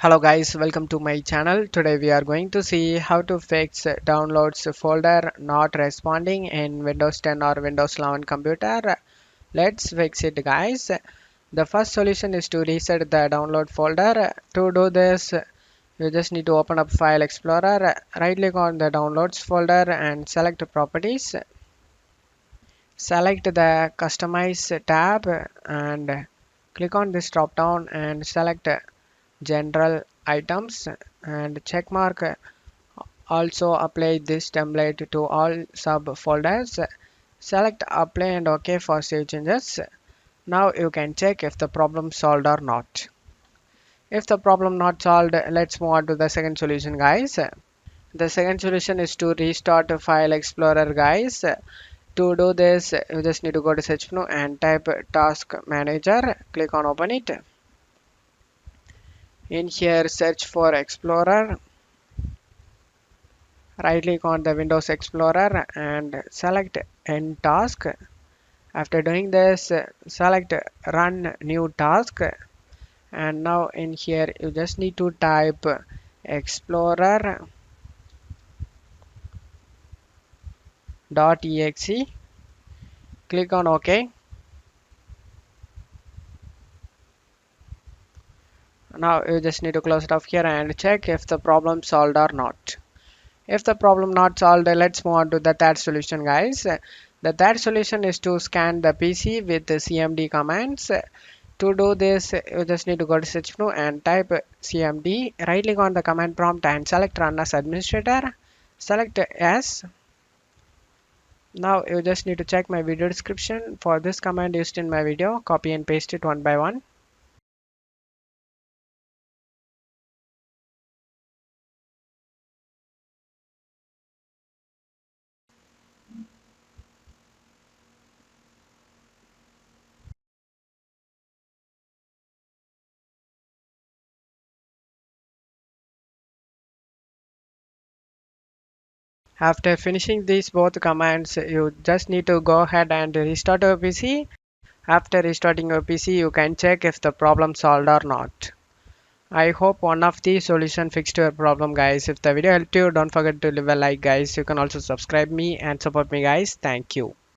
Hello guys, welcome to my channel. Today we are going to see how to fix downloads folder not responding in Windows 10 or Windows 11 computer. Let's fix it guys. The first solution is to reset the download folder. To do this, you just need to open up File Explorer, right click on the downloads folder and select properties. Select the customize tab and click on this drop down and select general items and check mark also apply this template to all subfolders. Select apply and OK for save changes. Now you can check if the problem solved or not. If the problem not solved, let's move on to the second solution guys. The second solution is to restart File Explorer guys. To do this, you just need to go to search menu and type task manager, click on open it. In here search for Explorer, right click on the Windows Explorer and select end task. After doing this, select run new task, and now in here you just need to type explorer.exe, click on OK. Now you just need to close it off here and check if the problem solved or not. If the problem not solved, let's move on to the third solution guys. The third solution is to scan the PC with the cmd commands. To do this, you just need to go to search menu and type cmd, right click on the command prompt and select run as administrator, select yes. Now you just need to check my video description for this command used in my video, copy and paste it one by one. After finishing these both commands, you just need to go ahead and restart your PC. After restarting your PC, you can check if the problem solved or not. I hope one of the solution fixed your problem guys. If the video helped you, don't forget to leave a like guys. You can also subscribe me and support me guys. Thank you.